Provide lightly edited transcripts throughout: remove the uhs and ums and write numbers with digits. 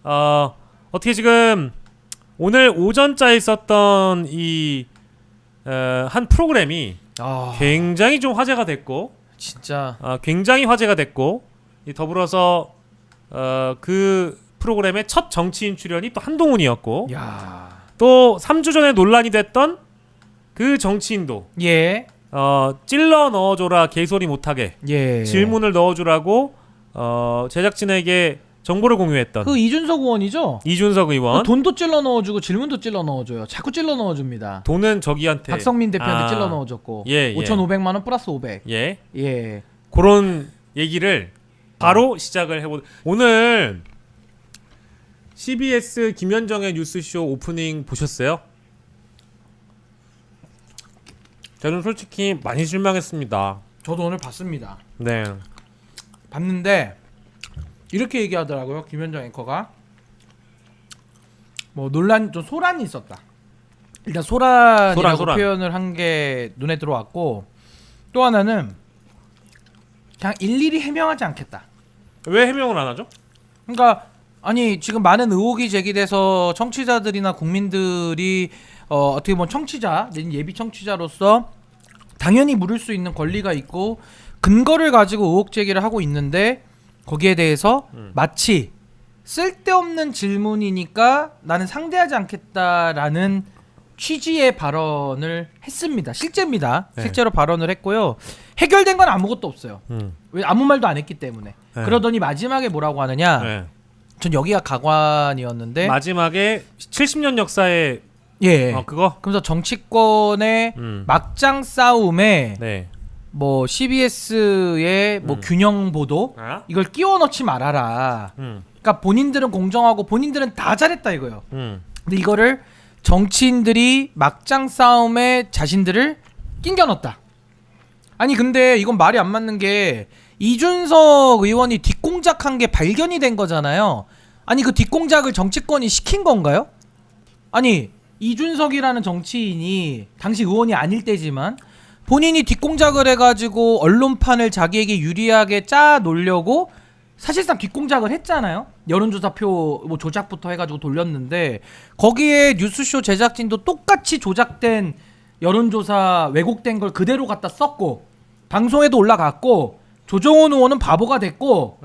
어떻게 지금 오늘 오전자에 있었던 이 한 프로그램이 굉장히 좀 화제가 됐고, 진짜 굉장히 화제가 됐고, 더불어서 그 프로그램의 첫 정치인 출연이 또 한동훈이었고, 야. 또 3주 전에 논란이 됐던 그 정치인도 예. 찔러 넣어줘라 개소리 못하게 예. 질문을 넣어주라고 제작진에게 정보를 공유했던 그 이준석 의원이죠? 이준석 의원. 그 돈도 찔러 넣어주고 질문도 찔러 넣어줘요. 자꾸 찔러 넣어줍니다. 돈은 저기한테 박성민 대표한테 찔러 넣어줬고 예, 예. 5,500만 원 플러스 500. 예, 예. 그런 얘기를 바로 시작을 해보. 오늘 CBS 김현정의 뉴스쇼 오프닝 보셨어요? 저는 솔직히 많이 실망했습니다. 저도 오늘 봤습니다. 네. 봤는데 이렇게 얘기하더라고요. 김현정 앵커가 뭐 논란 좀 소란이 있었다. 일단 소란이라고 소란. 표현을 한 게 눈에 들어왔고, 또 하나는 그냥 일일이 해명하지 않겠다. 왜 해명을 안 하죠? 그러니까 아니 지금 많은 의혹이 제기돼서 청취자들이나 국민들이 어떻게 보면 청취자, 예비 청취자로서 당연히 물을 수 있는 권리가 있고 근거를 가지고 의혹 제기를 하고 있는데, 거기에 대해서 마치 쓸데없는 질문이니까 나는 상대하지 않겠다라는 취지의 발언을 했습니다. 실제입니다. 네. 실제로 발언을 했고요. 해결된 건 아무것도 없어요. 왜 아무 말도 안 했기 때문에. 네. 그러더니 마지막에 뭐라고 하느냐. 네. 전 여기가 가관이었는데. 마지막에 70년 역사에 예. 그거. 그래서 정치권의 막장 싸움에 네. 뭐 CBS의 뭐 균형 보도 이걸 끼워 넣지 말아라. 그러니까 본인들은 공정하고 본인들은 다 잘했다 이거예요. 근데 이거를 정치인들이 막장 싸움에 자신들을 낑겨 넣었다. 아니 근데 이건 말이 안 맞는 게, 이준석 의원이 뒷공작한 게 발견이 된 거잖아요. 아니 그 뒷공작을 정치권이 시킨 건가요? 아니 이준석이라는 정치인이 당시 의원이 아닐 때지만 본인이 뒷공작을 해가지고 언론판을 자기에게 유리하게 짜 놓으려고 사실상 뒷공작을 했잖아요. 여론조사표 뭐 조작부터 해가지고 돌렸는데, 거기에 뉴스쇼 제작진도 똑같이 조작된 여론조사 왜곡된 걸 그대로 갖다 썼고 방송에도 올라갔고, 조정훈 의원은 바보가 됐고,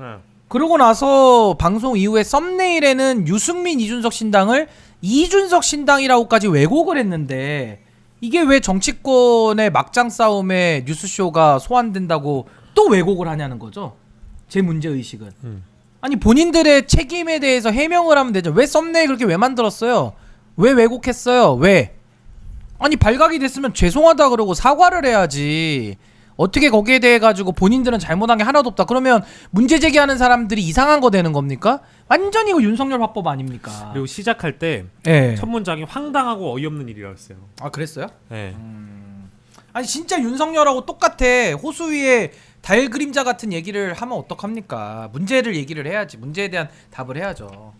그러고 나서 방송 이후에 썸네일에는 유승민 이준석 신당을 이준석 신당이라고까지 왜곡을 했는데, 이게 왜 정치권의 막장 싸움에 뉴스쇼가 소환된다고 또 왜곡을 하냐는 거죠. 제 문제의식은. 아니 본인들의 책임에 대해서 해명을 하면 되죠. 왜 썸네일 그렇게 왜 만들었어요? 왜 왜곡했어요? 왜? 아니 발각이 됐으면 죄송하다 그러고 사과를 해야지. 어떻게 거기에 대해 가지고 본인들은 잘못한 게 하나도 없다 그러면 문제 제기하는 사람들이 이상한 거 되는 겁니까? 완전히 이거 윤석열 화법 아닙니까? 그리고 시작할 때 첫 문장이 황당하고 어이없는 일이었어요. 아 그랬어요? 네. 아니 진짜 윤석열하고 똑같아. 호수 위에 달 그림자 같은 얘기를 하면 어떡합니까? 문제를 얘기를 해야지. 문제에 대한 답을 해야죠.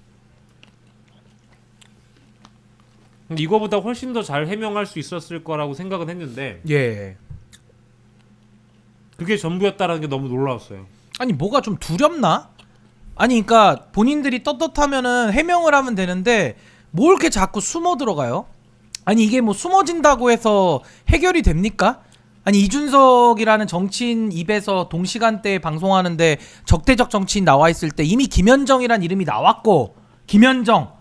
근데 이거보다 훨씬 더 잘 해명할 수 있었을 거라고 생각은 했는데 예. 그게 전부였다라는 게 너무 놀라웠어요. 아니 뭐가 좀 두렵나? 아니 그러니까 본인들이 떳떳하면은 해명을 하면 되는데 뭘 이렇게 자꾸 숨어 들어가요? 아니 이게 뭐 숨어진다고 해서 해결이 됩니까? 아니 이준석이라는 정치인 입에서 동시간대에 방송하는데 적대적 정치인 나와 있을 때 이미 김현정이란 이름이 나왔고, 김현정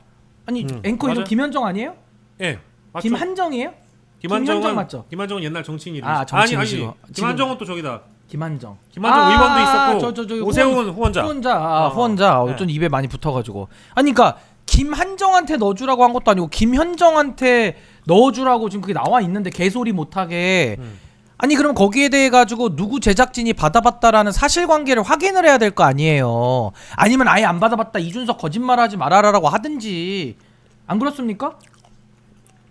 아니 앵커 이름 맞아요. 김현정 아니에요? 예. 맞죠? 김한정이에요? 김한정은 김현정 맞죠? 김한정은 옛날 정치인 이름. 아, 정치인이시고. 아니. 김한정은 또 저기다. 김한정 의원도 있었고 저기 오세훈 후원자. 후원자 네. 좀 입에 많이 붙어가지고. 아니 그러니까 김한정한테 넣어주라고 한 것도 아니고 김현정한테 넣어주라고 지금 그게 나와 있는데 개소리 못하게. 아니 그럼 거기에 대해 가지고 누구 제작진이 받아봤다라는 사실관계를 확인을 해야 될 거 아니에요. 아니면 아예 안 받아봤다 이준석 거짓말하지 말아라라고 하든지. 안 그렇습니까?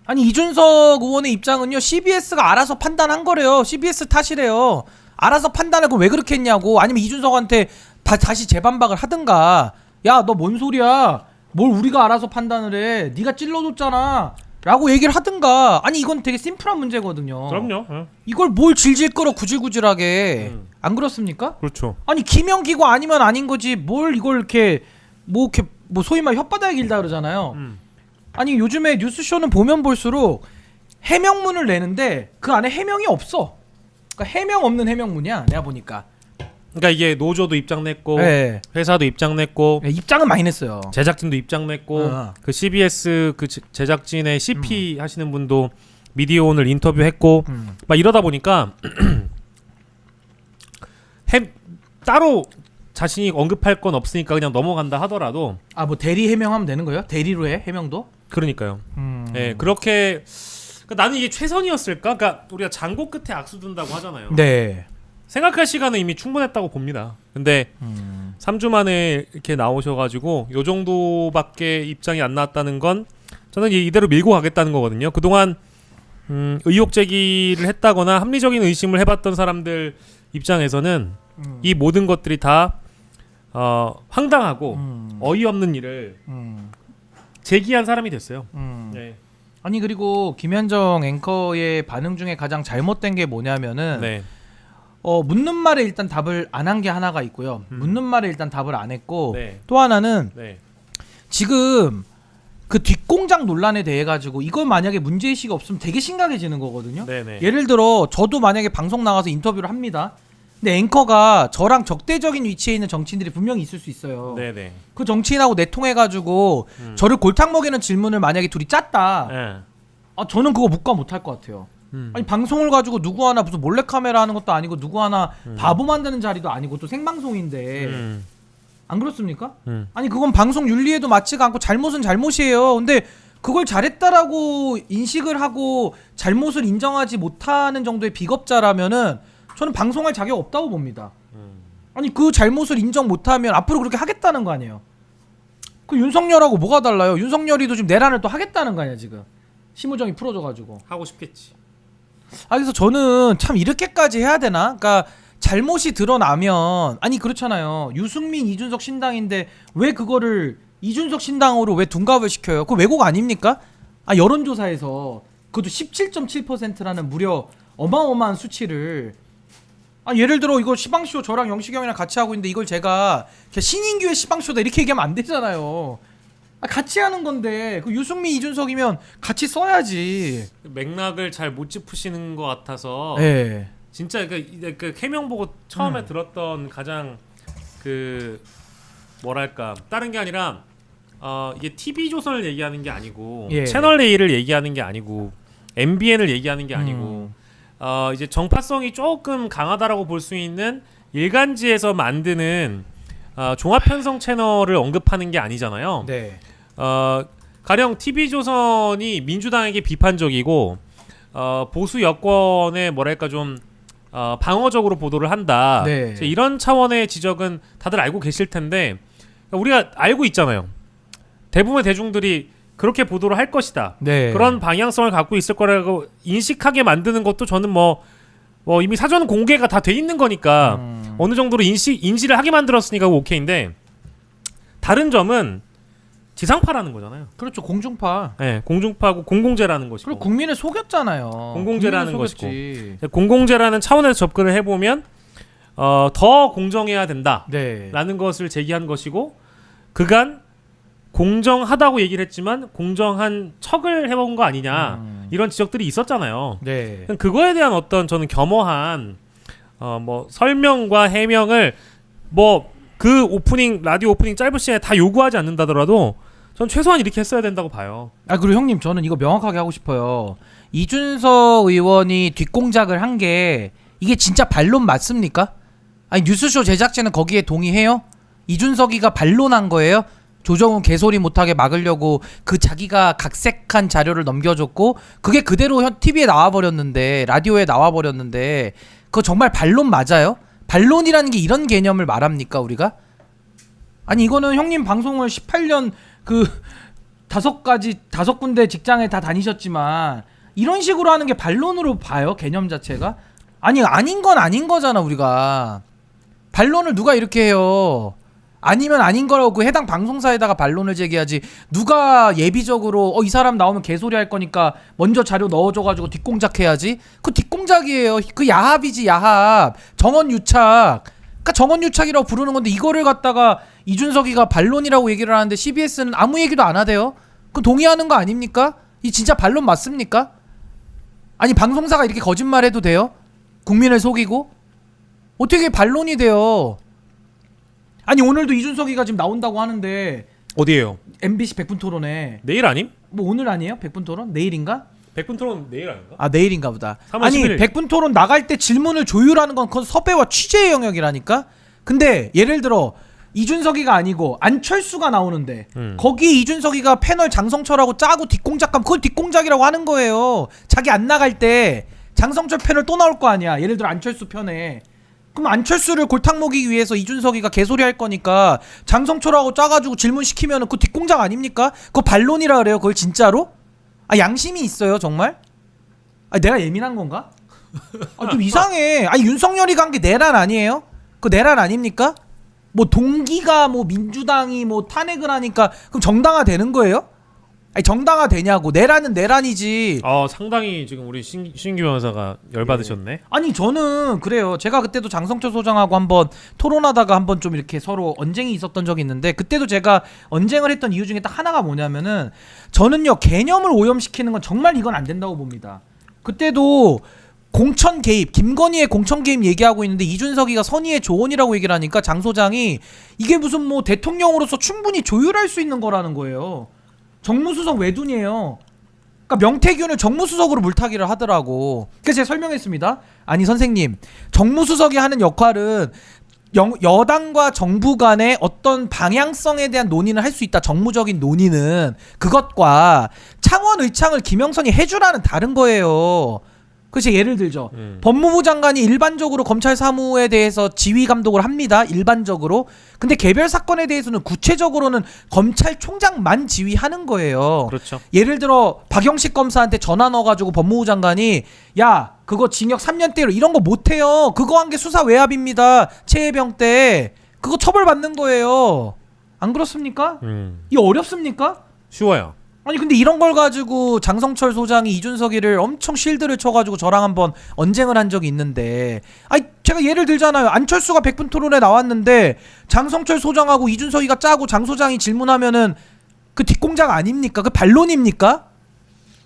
아니 이준석 의원의 입장은요, CBS가 알아서 판단한 거래요. CBS 탓이래요. 알아서 판단을 왜 그렇게 했냐고. 아니면 이준석한테 다시 재반박을 하든가. 야 너 뭔 소리야, 뭘 우리가 알아서 판단을 해, 네가 찔러줬잖아 라고 얘기를 하든가. 아니 이건 되게 심플한 문제거든요. 그럼요. 이걸 뭘 질질 끌어 구질구질하게. 안 그렇습니까? 그렇죠. 아니 김영기고 아니면 아닌 거지 뭘 이걸 이렇게 뭐 뭐 소위 말 혓바닥이 길다 그러잖아요. 아니 요즘에 뉴스쇼는 보면 볼수록 해명문을 내는데 그 안에 해명이 없어. 그러니까 해명 없는 해명문이야. 내가 보니까. 그러니까 이게 노조도 입장 냈고 네. 회사도 입장 냈고 입장은 많이 냈어요. 제작진도 입장 냈고 그 CBS 그 제작진의 CP 하시는 분도 미디어 오늘 인터뷰했고 막 이러다 보니까 따로 자신이 언급할 건 없으니까 그냥 넘어간다 하더라도 아 뭐 대리 해명하면 되는 거예요? 대리로 해 해명도? 그러니까요. 네, 그렇게 그러니까 나는 이게 최선이었을까? 그러니까 우리가 장고 끝에 악수 둔다고 하잖아요. 네. 생각할 시간은 이미 충분했다고 봅니다. 근데 3주 만에 이렇게 나오셔가지고 요 정도밖에 입장이 안 나왔다는 건 저는 이대로 밀고 가겠다는 거거든요. 그동안 의혹 제기를 했다거나 합리적인 의심을 해봤던 사람들 입장에서는 이 모든 것들이 다 황당하고 어이없는 일을 제기한 사람이 됐어요. 네. 아니 그리고 김현정 앵커의 반응 중에 가장 잘못된 게 뭐냐면은 네. 묻는 말에 일단 답을 안 한 게 하나가 있고요. 묻는 말에 일단 답을 안 했고 네. 또 하나는 네. 지금 그 뒷공장 논란에 대해 가지고 이건 만약에 문제의식이 없으면 되게 심각해지는 거거든요. 네네. 예를 들어 저도 만약에 방송 나가서 인터뷰를 합니다. 근데 앵커가 저랑 적대적인 위치에 있는 정치인들이 분명히 있을 수 있어요. 네네. 그 정치인하고 내통해가지고 저를 골탕 먹이는 질문을 만약에 둘이 짰다. 네. 저는 그거 묵과 못할 것 같아요. 아니 방송을 가지고 누구 하나 무슨 몰래카메라 하는 것도 아니고 누구 하나 바보 만드는 자리도 아니고 또 생방송인데 안 그렇습니까? 아니 그건 방송 윤리에도 맞지가 않고 잘못은 잘못이에요. 근데 그걸 잘했다라고 인식을 하고 잘못을 인정하지 못하는 정도의 비겁자라면은 저는 방송할 자격 없다고 봅니다. 아니 그 잘못을 인정 못하면 앞으로 그렇게 하겠다는 거 아니에요. 그 윤석열하고 뭐가 달라요? 윤석열이도 지금 내란을 또 하겠다는 거 아니야 지금. 심우정이 풀어져가지고. 하고 싶겠지. 그래서 저는 참 이렇게까지 해야 되나? 그러니까 잘못이 드러나면 아니 그렇잖아요. 유승민, 이준석 신당인데 왜 그거를 이준석 신당으로 왜 둔갑을 시켜요? 그거 왜곡 아닙니까? 여론조사에서 그것도 17.7%라는 무려 어마어마한 수치를 예를 들어 이거 시방쇼 저랑 영식이 형이랑 같이 하고 있는데 이걸 제가 신인규의 시방쇼다 이렇게 얘기하면 안 되잖아요. 같이 하는 건데 그 유승민 이준석이면 같이 써야지. 맥락을 잘 못 짚으시는 것 같아서 네. 진짜 그 해명 보고 처음에 들었던 가장 그 뭐랄까 다른 게 아니라 이게 TV조선을 얘기하는 게 아니고 예. 채널 A를 얘기하는 게 아니고 MBN을 얘기하는 게 아니고 이제 정파성이 조금 강하다라고 볼 수 있는 일간지에서 만드는 종합편성 채널을 언급하는 게 아니잖아요. 네. 가령 TV조선이 민주당에게 비판적이고 보수 여권에 뭐랄까 좀 방어적으로 보도를 한다. 네. 이런 차원의 지적은 다들 알고 계실 텐데 우리가 알고 있잖아요. 대부분의 대중들이 그렇게 보도를 할 것이다. 네. 그런 방향성을 갖고 있을 거라고 인식하게 만드는 것도 저는 뭐 이미 사전 공개가 다 돼 있는 거니까 어느 정도로 인지를 하게 만들었으니까 오케이인데 다른 점은 지상파라는 거잖아요. 그렇죠. 공중파. 네, 공중파고 공공재라는 것이고. 그리고 국민을 속였잖아요. 공공재라는 국민을 것이고. 속였지. 공공재라는 차원에서 접근을 해보면 더 공정해야 된다라는 네. 것을 제기한 것이고 그간 공정하다고 얘기를 했지만 공정한 척을 해본 거 아니냐 이런 지적들이 있었잖아요. 네. 그거에 대한 어떤 저는 겸허한 뭐 설명과 해명을 뭐 그 오프닝 라디오 오프닝 짧은 시간에 다 요구하지 않는다더라도 전 최소한 이렇게 했어야 된다고 봐요. 그리고 형님 저는 이거 명확하게 하고 싶어요. 이준석 의원이 뒷공작을 한 게 이게 진짜 반론 맞습니까? 아니 뉴스쇼 제작진은 거기에 동의해요? 이준석이가 반론한 거예요? 조정훈 개소리 못하게 막으려고 그 자기가 각색한 자료를 넘겨줬고 그게 그대로 TV에 나와버렸는데 라디오에 나와버렸는데 그거 정말 반론 맞아요? 반론이라는 게 이런 개념을 말합니까 우리가? 아니 이거는 형님 방송을 18년 그 5군데 직장에 다 다니셨지만 이런 식으로 하는 게 반론으로 봐요 개념 자체가? 아닌 건 아닌 거잖아 우리가. 반론을 누가 이렇게 해요? 아니면 아닌 거라고 그 해당 방송사에다가 반론을 제기하지 누가 예비적으로 이 사람 나오면 개소리 할 거니까 먼저 자료 넣어줘가지고 뒷공작해야지. 그 뒷공작이에요. 그 야합이지 야합. 정원 유착. 그러니까 정원유착이라고 부르는 건데 이거를 갖다가 이준석이가 반론이라고 얘기를 하는데 CBS는 아무 얘기도 안 하대요. 그럼 동의하는 거 아닙니까? 이 진짜 반론 맞습니까? 아니 방송사가 이렇게 거짓말해도 돼요? 국민을 속이고? 어떻게 반론이 돼요? 아니 오늘도 이준석이가 지금 나온다고 하는데 어디에요? MBC 100분 토론에 내일 아님? 뭐 오늘 아니에요? 100분 토론? 내일인가? 100분 토론 내일 아닌가? 아 내일인가 보다. 3월 아니 11일. 100분 토론 나갈 때 질문을 조율하는 건 그건 섭외와 취재의 영역이라니까? 근데 예를 들어 이준석이가 아니고 안철수가 나오는데 거기 이준석이가 패널 장성철하고 짜고 뒷공작하면 그걸 뒷공작이라고 하는 거예요. 자기 안 나갈 때 장성철 패널 또 나올 거 아니야. 예를 들어 안철수 편에. 그럼 안철수를 골탕 먹이기 위해서 이준석이가 개소리 할 거니까 장성철하고 짜가지고 질문시키면은 그 뒷공작 아닙니까? 그거 반론이라 그래요. 그걸 진짜로? 아 양심이 있어요 정말? 아 내가 예민한 건가? 아 좀 이상해. 아니 윤석열이 간 게 내란 아니에요? 그 내란 아닙니까? 뭐 동기가 뭐 민주당이 뭐 탄핵을 하니까 그럼 정당화 되는 거예요? 아니 정당화 되냐고. 내란은 내란이지. 상당히 지금 우리 신규 변호사가 열받으셨네. 아니 저는 그래요. 제가 그때도 장성철 소장하고 한번 토론하다가 한번 좀 이렇게 서로 언쟁이 있었던 적이 있는데 그때도 제가 언쟁을 했던 이유 중에 딱 하나가 뭐냐면은 저는요 개념을 오염시키는 건 정말 이건 안 된다고 봅니다. 그때도 공천 개입, 김건희의 공천 개입 얘기하고 있는데 이준석이가 선의의 조언이라고 얘기를 하니까 장 소장이 이게 무슨 뭐 대통령으로서 충분히 조율할 수 있는 거라는 거예요. 정무수석 외둔이에요. 그러니까 명태균을 정무수석으로 물타기를 하더라고. 그래서 제가 설명했습니다. 아니 선생님, 정무수석이 하는 역할은 여당과 정부 간의 어떤 방향성에 대한 논의는 할 수 있다. 정무적인 논의는 그것과 창원 의창을 김영선이 해주라는 다른 거예요. 그래서 예를 들죠. 법무부 장관이 일반적으로 검찰 사무에 대해서 지휘 감독을 합니다. 일반적으로. 근데 개별 사건에 대해서는 구체적으로는 검찰총장만 지휘하는 거예요. 그렇죠. 예를 들어 박영식 검사한테 전화 넣어가지고 법무부 장관이 야 그거 징역 3년대로 이런 거 못해요. 그거 한 게 수사 외압입니다. 최혜병 때. 그거 처벌받는 거예요. 안 그렇습니까? 이 어렵습니까? 쉬워요. 아니 근데 이런 걸 가지고 장성철 소장이 이준석이를 엄청 실드를 쳐가지고 저랑 한번 언쟁을 한 적이 있는데 아니 제가 예를 들잖아요. 안철수가 100분 토론에 나왔는데 장성철 소장하고 이준석이가 짜고 장 소장이 질문하면은 그 뒷공작 아닙니까? 그 반론입니까?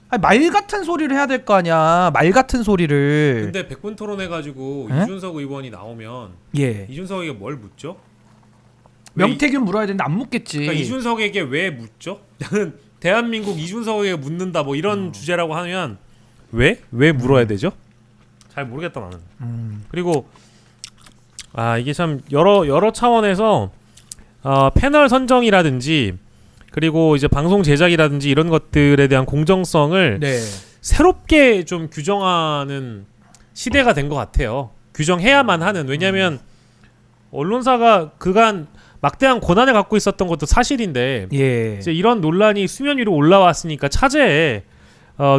아니 말 같은 소리를 해야 될 거 아니야. 말 같은 소리를. 근데 100분 토론 해가지고 에? 이준석 의원이 나오면 예. 이준석에게 뭘 묻죠? 명태균 물어야 되는데 안 묻겠지. 그러니까 이준석에게 왜 묻죠? 나는 대한민국 이준석에게 묻는다 뭐 이런 주제라고 하면 왜 물어야 되죠? 잘 모르겠다 나는. 그리고 이게 참 여러 차원에서 패널 선정이라든지 그리고 이제 방송 제작이라든지 이런 것들에 대한 공정성을 네. 새롭게 좀 규정하는 시대가 된 것 같아요. 규정해야만 하는. 왜냐하면 언론사가 그간 막대한 권한을 갖고 있었던 것도 사실인데 예. 이제 이런 논란이 수면 위로 올라왔으니까 차제에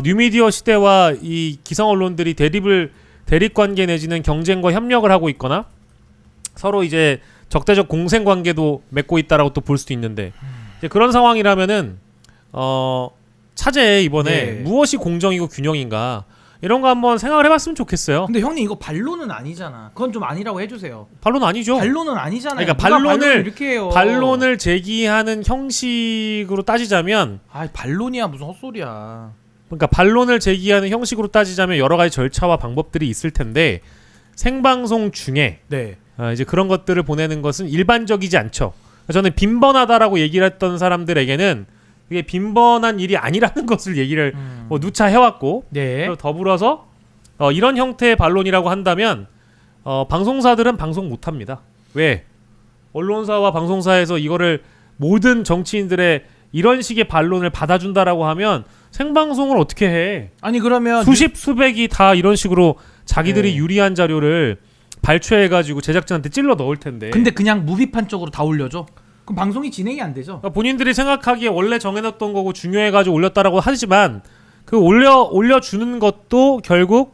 뉴미디어 시대와 이 기성 언론들이 대립 관계 내지는 경쟁과 협력을 하고 있거나 서로 이제 적대적 공생 관계도 맺고 있다라고 또 볼 수도 있는데 이제 그런 상황이라면은 차제에 이번에 네. 무엇이 공정이고 균형인가 이런 거 한번 생각을 해봤으면 좋겠어요. 근데 형님 이거 반론은 아니잖아. 그건 좀 아니라고 해주세요. 반론 아니죠. 반론은 아니잖아요. 그러니까 누가 반론을 이렇게 해요. 반론을 제기하는 형식으로 따지자면 반론이야 무슨 헛소리야. 그러니까 반론을 제기하는 형식으로 따지자면 여러 가지 절차와 방법들이 있을 텐데 생방송 중에 네. 이제 그런 것들을 보내는 것은 일반적이지 않죠. 저는 빈번하다라고 얘기를 했던 사람들에게는 그게 빈번한 일이 아니라는 것을 얘기를 누차 해왔고 네. 더불어서 이런 형태의 반론이라고 한다면 방송사들은 방송 못합니다. 왜? 언론사와 방송사에서 이거를 모든 정치인들의 이런 식의 반론을 받아준다라고 하면 생방송을 어떻게 해? 아니 그러면 수백이 다 이런 식으로 자기들이 네. 유리한 자료를 발췌해가지고 제작진한테 찔러 넣을 텐데. 근데 그냥 무비판 쪽으로 다 올려줘? 그럼 방송이 진행이 안 되죠? 그러니까 본인들이 생각하기에 원래 정해놨던 거고 중요해가지고 올렸다라고 하지만 그 올려주는 것도 결국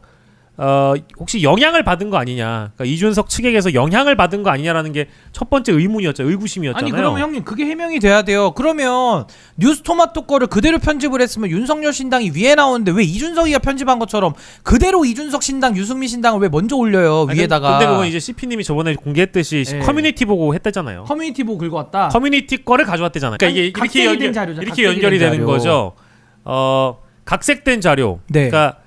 혹시 영향을 받은 거 아니냐? 그러니까 이준석 측에게서 영향을 받은 거 아니냐라는 게 첫 번째 의문이었죠. 의구심이었잖아요. 아니 그러면 형님 그게 해명이 돼야 돼요. 그러면 뉴스토마토 거를 그대로 편집을 했으면 윤석열 신당이 위에 나오는데 왜 이준석이가 편집한 것처럼 그대로 이준석 신당, 유승민 신당을 왜 먼저 올려요 위에다가? 근데 그건 이제 CP님이 저번에 공개했듯이 네. 커뮤니티 보고 했다잖아요. 커뮤니티 보고 긁어 왔다. 커뮤니티 거를 가져왔대잖아요. 그러니까 이게 이렇게 연결이 되는 거죠. 각색된 자료. 네. 그러니까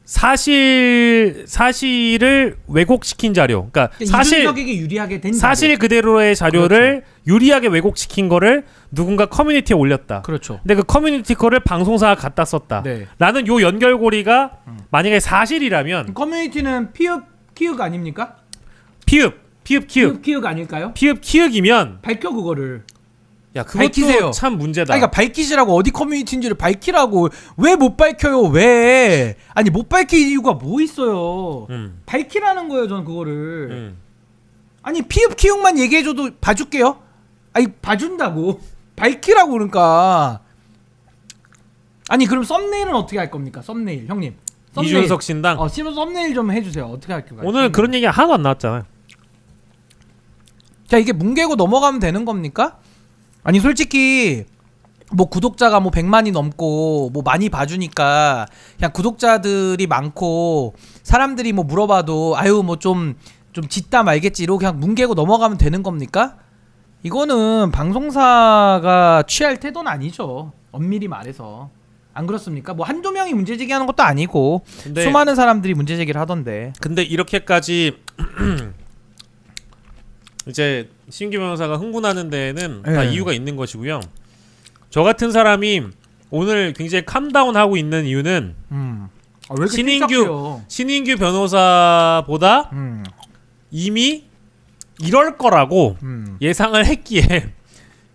사실을 왜곡시킨 자료. 그러니까 이준석에게 유리하게 된 사실 자료. 그대로의 자료를 그렇죠. 유리하게 왜곡시킨 거를 누군가 커뮤니티에 올렸다. 그렇죠. 근데 그 커뮤니티 거를 방송사가 갖다 썼다. 네. 라는 요 연결고리가 만약에 사실이라면 커뮤니티는 피읍 아닙니까? 피읍 아닐까요? 키읔이면 밝혀 그거를. 야 그것도 밝히세요. 참 문제다. 아니, 그러니까 밝히시라고 어디 커뮤니티인지를 밝히라고. 왜 못 밝혀요? 왜? 아니 못 밝힐 이유가 뭐 있어요? 밝히라는 거예요, 저는 그거를. 아니 피읍 키읔만 얘기해줘도 봐줄게요. 아니 봐준다고. 밝히라고 그러니까. 아니 그럼 썸네일은 어떻게 할 겁니까? 썸네일 형님. 썸네일. 이준석 신당. 썸네일 좀 해주세요. 어떻게 할까요? 오늘 그런 얘기 하나도 안 나왔잖아요. 자 이게 뭉개고 넘어가면 되는 겁니까? 아니 솔직히 뭐 구독자가 뭐 100만이 넘고 뭐 많이 봐주니까 그냥 구독자들이 많고 사람들이 뭐 물어봐도 아유 뭐 좀 짓다 말겠지 이러고 그냥 뭉개고 넘어가면 되는 겁니까? 이거는 방송사가 취할 태도는 아니죠. 엄밀히 말해서. 안 그렇습니까? 뭐 한두 명이 문제제기하는 것도 아니고 근데, 수많은 사람들이 문제제기를 하던데. 근데 이렇게까지 이제 신규 변호사가 흥분하는 데에는 다 이유가 있는 것이고요. 저 같은 사람이 오늘 굉장히 캄다운하고 있는 이유는 왜 이렇게 신인규 변호사보다 이미 이럴 거라고 예상을 했기에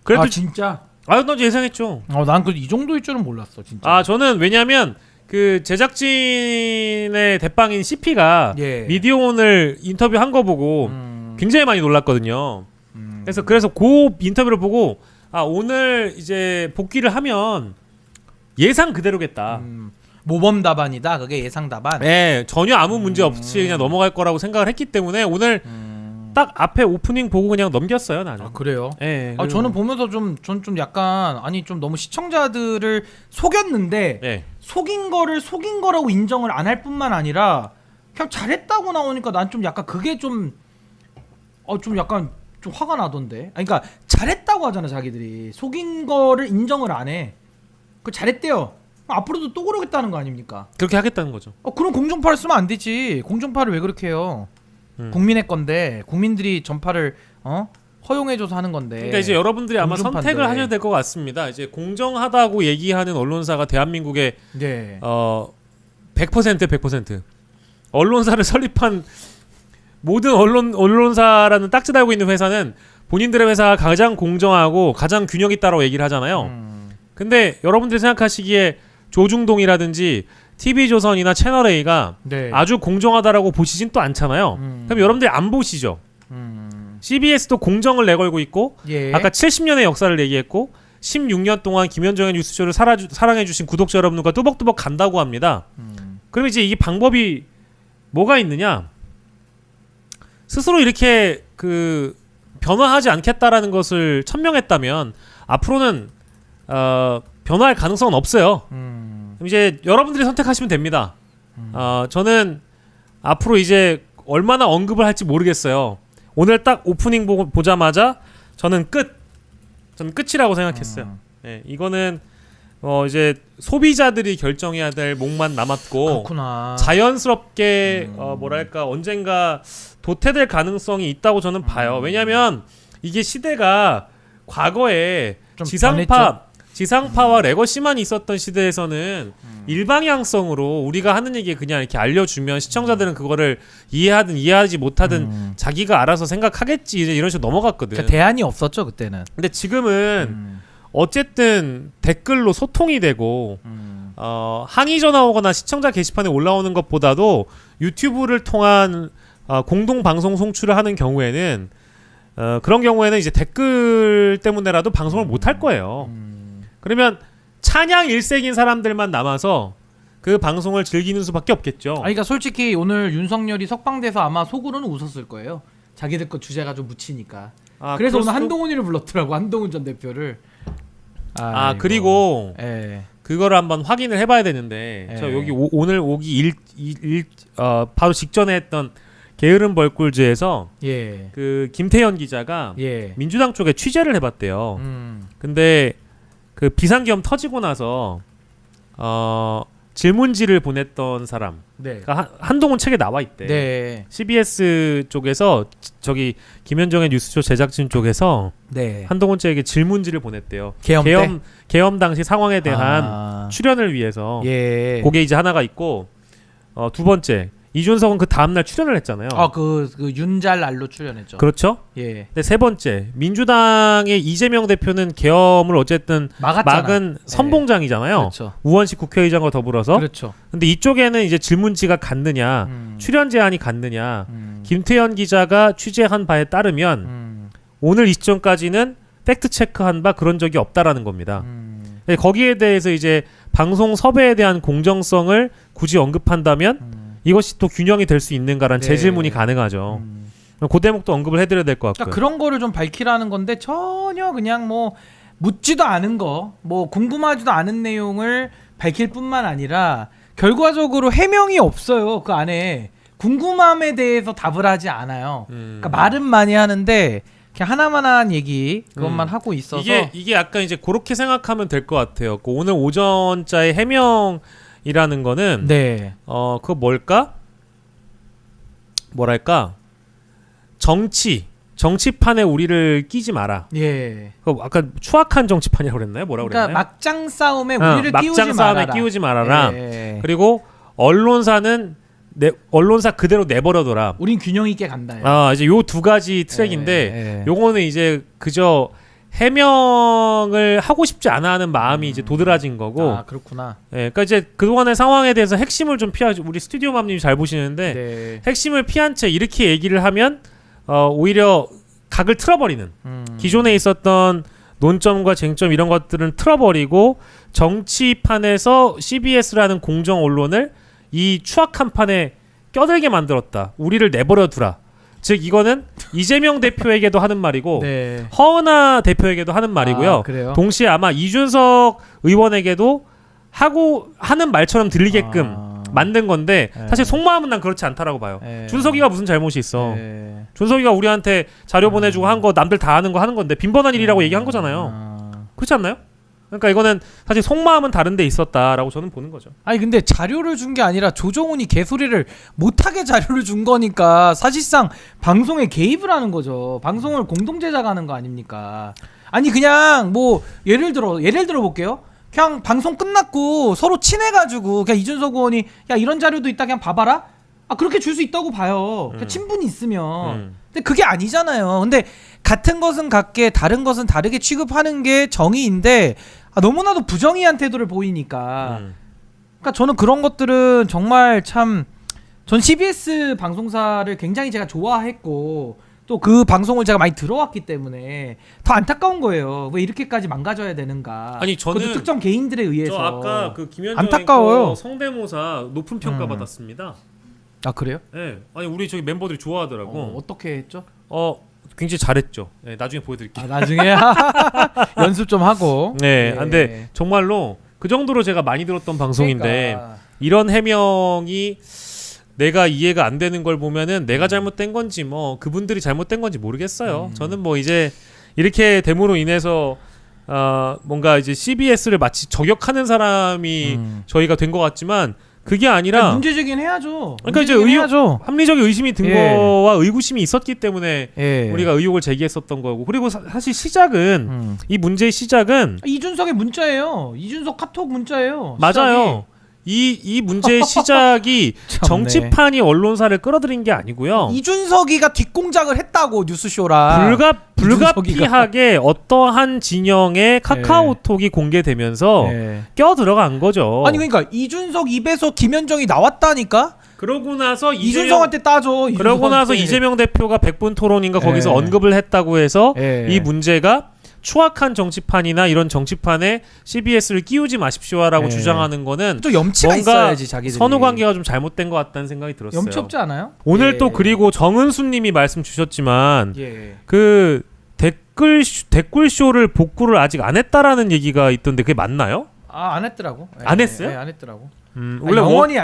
그래도 진짜? 난 예상했죠. 난 그 이 정도일 줄은 몰랐어 진짜. 저는 왜냐면 그 제작진의 대빵인 CP가 미디어오늘 인터뷰한 거 보고 굉장히 많이 놀랐거든요. 그래서 그 인터뷰를 보고 오늘 이제 복귀를 하면 예상 그대로겠다. 모범 답안이다. 그게 예상 답안. 네, 전혀 아무 문제 없이 그냥 넘어갈 거라고 생각을 했기 때문에 오늘 딱 앞에 오프닝 보고 그냥 넘겼어요 나는. 그래요? 네. 저는 보면서 전 좀 약간 좀 너무 시청자들을 속였는데 속인 거라고 인정을 안 할 뿐만 아니라 그냥 잘했다고 나오니까 난 좀 약간 그게 좀 약간 좀 화가 나던데. 그러니까 잘했다고 하잖아 자기들이. 속인 거를 인정을 안 해. 그 잘했대요. 앞으로도 또 그러겠다는 거 아닙니까? 그렇게 하겠다는 거죠. 그럼 공중파를 쓰면 안 되지. 공중파를 왜 그렇게 해요? 국민의 건데 국민들이 전파를 허용해줘서 하는 건데. 그러니까 이제 여러분들이 아마 공중파인데. 선택을 하셔야 될 것 같습니다. 이제 공정하다고 얘기하는 언론사가 대한민국의 100% 언론사를 설립한 모든 언론사라는 딱지 달고 있는 회사는 본인들의 회사가 가장 공정하고 가장 균형 있다라고 얘기를 하잖아요. 근데 여러분들이 생각하시기에 조중동이라든지 TV조선이나 채널A가 아주 공정하다라고 보시진 또 않잖아요. 그럼 여러분들이 안 보시죠. CBS도 공정을 내걸고 있고 아까 70년의 역사를 얘기했고 16년 동안 김현정의 뉴스쇼를 사랑해주신 구독자 여러분과 뚜벅뚜벅 간다고 합니다. 그럼 이제 이 방법이 뭐가 있느냐? 스스로 이렇게 변화하지 않겠다라는 것을 천명했다면 앞으로는 변화할 가능성은 없어요. 그럼 이제 여러분들이 선택하시면 됩니다. 저는 앞으로 이제 얼마나 언급을 할지 모르겠어요. 오늘 딱 오프닝 보자마자 저는 끝이라고 생각했어요. 이거는 이제 소비자들이 결정해야 될 몫만 남았고 그렇구나. 자연스럽게 언젠가 도태될 가능성이 있다고 저는 봐요. 왜냐하면 이게 시대가 과거에 지상파와 레거시만 있었던 시대에서는 일방향성으로 우리가 하는 얘기 그냥 이렇게 알려주면 시청자들은 그거를 이해하든 이해하지 못하든 자기가 알아서 생각하겠지 이런 식으로 넘어갔거든. 그러니까 대안이 없었죠 그때는. 근데 지금은 어쨌든 댓글로 소통이 되고 항의 전화 오거나 시청자 게시판에 올라오는 것보다도 유튜브를 통한 공동 방송 송출을 하는 경우에는 그런 경우에는 이제 댓글 때문에라도 방송을 못 할 거예요. 그러면 찬양 일색인 사람들만 남아서 그 방송을 즐기는 수밖에 없겠죠. 그러니까 솔직히 오늘 윤석열이 석방돼서 아마 속으로는 웃었을 거예요. 자기들 거 주제가 좀 묻히니까. 그래서 오늘 한동훈이를 불렀더라고. 한동훈 전 대표를. 그리고 예. 그거를 한번 확인을 해봐야 되는데 저 여기 오늘 오기 바로 직전에 했던 게으른 벌꿀즈에서 예. 그 김태현 기자가 예. 민주당 쪽에 취재를 해봤대요. 근데 그 비상계엄 터지고 나서 질문지를 보냈던 사람, 네. 그러니까 한동훈 책에 나와 있대. 네. CBS 쪽에서 저기 김현정의 뉴스쇼 제작진 쪽에서 네. 한동훈 책에게 질문지를 보냈대요. 계엄 당시 상황에 대한 출연을 위해서. 예. 그게 이제 하나가 있고 두 번째 이준석은 그 다음날 출연을 했잖아요. 그 윤잘 날로 출연했죠. 그렇죠. 예. 근데 세 번째 민주당의 이재명 대표는 계엄을 어쨌든 막은 선봉장이잖아요. 그렇죠. 우원식 국회의장과 더불어서. 그렇죠. 근데 이쪽에는 이제 질문지가 갔느냐, 출연 제안이 갔느냐. 김태현 기자가 취재한 바에 따르면 오늘 이 시점까지는 팩트 체크한 바 그런 적이 없다라는 겁니다. 거기에 대해서 이제 방송 섭외에 대한 공정성을 굳이 언급한다면 이것이 또 균형이 될 수 있는가라는 재질문이 가능하죠. 그 대목도 언급을 해드려야 될 것 같고요. 그러니까 그런 거를 좀 밝히라는 건데 전혀 그냥 뭐 묻지도 않은 거, 뭐 궁금하지도 않은 내용을 밝힐 뿐만 아니라 결과적으로 해명이 없어요. 그 안에 궁금함에 대해서 답을 하지 않아요. 그러니까 말은 많이 하는데 그냥 하나만한 얘기 그것만 하고 있어서 이게 약간 이제 그렇게 생각하면 될 것 같아요. 그 오늘 오전자의 해명이라는 거는 네. 그거 뭐랄까 정치판에 우리를 끼지 마라. 예. 그 아까 추악한 정치판이라고 그랬나요? 뭐라고 그러니까 그랬나요? 막장 싸움에 우리를 막장 싸움에 끼우지 말아라. 예. 그리고 언론사는 언론사 그대로 내버려둬라. 우린 균형 있게 간다. 이제 요 두 가지 트랙인데 요거는 이제 그저 해명을 하고 싶지 않아 하는 마음이 이제 도드라진 거고. 그렇구나. 그러니까 이제 그동안의 상황에 대해서 핵심을 좀 피하지. 우리 스튜디오 맘님이 잘 보시는데 네. 핵심을 피한 채 이렇게 얘기를 하면 오히려 각을 틀어버리는 기존에 있었던 논점과 쟁점 이런 것들은 틀어버리고 정치판에서 CBS라는 공정 언론을 이 추악한 판에 껴들게 만들었다. 우리를 내버려두라. 즉 이거는 이재명 대표에게도 하는 말이고 네. 허은하 대표에게도 하는 말이고요. 그래요? 동시에 아마 이준석 의원에게도 하는 말처럼 들리게끔 만든 건데 사실 속마음은 난 그렇지 않다라고 봐요. 준석이가 무슨 잘못이 있어. 준석이가 우리한테 자료 보내주고 한 거 남들 다 하는 거 하는 건데 빈번한 일이라고 얘기한 거잖아요. 그렇지 않나요? 그러니까 이거는 사실 속마음은 다른 데 있었다라고 저는 보는 거죠. 아니 근데 자료를 준 게 아니라 조정훈이 개소리를 못하게 자료를 준 거니까 사실상 방송에 개입을 하는 거죠. 방송을 공동 제작하는 거 아닙니까? 아니 그냥 뭐 예를 들어 볼게요. 그냥 방송 끝났고 서로 친해가지고 그냥 이준석 의원이 야 이런 자료도 있다 그냥 봐봐라. 그렇게 줄 수 있다고 봐요. 그냥 친분이 있으면. 근데 그게 아니잖아요. 근데 같은 것은 같게 다른 것은 다르게 취급하는 게 정의인데 너무나도 부정의한 태도를 보이니까. 그러니까 저는 그런 것들은 정말 전 CBS 방송사를 굉장히 제가 좋아했고 또 그 방송을 제가 많이 들어왔기 때문에 더 안타까운 거예요. 왜 이렇게까지 망가져야 되는가? 아니 저는 그것도 특정 개인들에 의해서. 저 아까 그 김현정 안타까워요. 성대모사 높은 평가 받았습니다. 그래요? 네. 아니 우리 저기 멤버들이 좋아하더라고. 어떻게 했죠? 굉장히 잘했죠. 네, 나중에 보여드릴게요. 나중에 연습 좀 하고. 네. 근데 정말로 그 정도로 제가 많이 들었던 방송인데 그러니까. 이런 해명이 내가 이해가 안 되는 걸 보면은 내가 잘못된 건지 뭐 그분들이 잘못된 건지 모르겠어요. 저는 뭐 이제 이렇게 됨으로 인해서 뭔가 이제 CBS를 마치 저격하는 사람이 저희가 된 것 같지만 그게 아니라 문제 제기는 해야죠. 그러니까 이제 합리적인 의심이 든 거와 의구심이 있었기 때문에 우리가 의혹을 제기했었던 거고. 그리고 사실 시작은 이 문제의 시작은 이준석의 문자예요. 이준석 카톡 문자예요. 맞아요. 이 문제의 시작이 정치판이 언론사를 끌어들인 게 아니고요. 이준석이가 뒷공작을 했다고 뉴스쇼라. 불가피하게 어떠한 진영의 카카오톡이 공개되면서 껴들어간 거죠. 아니 그러니까 이준석 입에서 김현정이 나왔다니까. 그러고 나서 이준석한테 따져. 그러고 나서 이재명 대표가 100분 토론인가 거기서 언급을 했다고 해서 이 문제가 추악한 정치판이나 이런 정치판에 CBS를 끼우지 마십시오라고 네. 주장하는 거는 좀 염치가 뭔가 있어야지 자기들이. 선후 관계가 좀 잘못된 것 같다는 생각이 들었어요. 염치 없지 않아요? 오늘 예. 또 그리고 정은수님이 말씀 주셨지만 예. 그 댓글 쇼를 복구를 아직 안 했다라는 얘기가 있던데 그게 맞나요? 안 했더라고. 예, 안 했어요? 예, 안 했더라고. 원래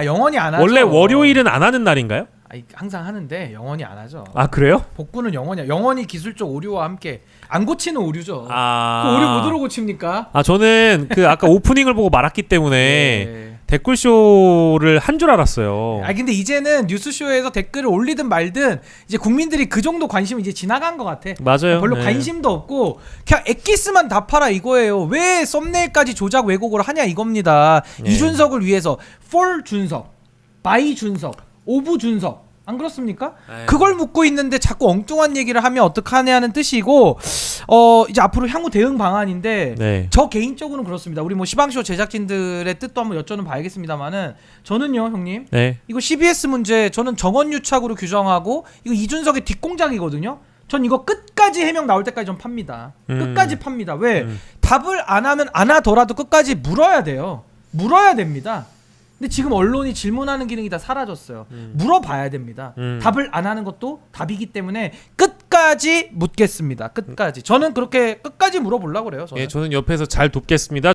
영원히 안 하죠. 원래 월요일은 안 하는 날인가요? 항상 하는데 영원히 안 하죠. 아 그래요? 복구는 영원이야. 영원히 기술적 오류와 함께 안 고치는 오류죠. 아 그 오류 뭐로 고칩니까? 저는 그 아까 오프닝을 보고 말았기 때문에 예. 댓글 쇼를 한 줄 알았어요. 근데 이제는 뉴스쇼에서 댓글을 올리든 말든 이제 국민들이 그 정도 관심이 이제 지나간 것 같아. 맞아요. 별로 네. 관심도 없고 그냥 엑기스만 다 팔아 이거예요. 왜 썸네일까지 조작 왜곡을 하냐 이겁니다. 네. 이준석을 위해서 for 준석, by 준석, of 준석 안 그렇습니까? 네. 그걸 묻고 있는데 자꾸 엉뚱한 얘기를 하면 어떡하냐는 뜻이고 이제 앞으로 향후 대응 방안인데 네. 저 개인적으로는 그렇습니다. 우리 뭐 시방쇼 제작진들의 뜻도 한번 여쭤는 봐야겠습니다만은 저는요 형님 네. 이거 CBS 문제 저는 정원유착으로 규정하고 이거 이준석의 뒷공작이거든요. 전 이거 끝까지 해명 나올 때까지 좀 팝니다. 끝까지 팝니다. 왜? 답을 안 하면 안 하더라도 끝까지 물어야 돼요. 물어야 됩니다. 근데 지금 언론이 질문하는 기능이 다 사라졌어요. 물어봐야 됩니다. 답을 안 하는 것도 답이기 때문에 끝까지 묻겠습니다. 끝까지. 저는 그렇게 끝까지 물어보려고 그래요. 저는. 예, 저는 옆에서 잘 돕겠습니다.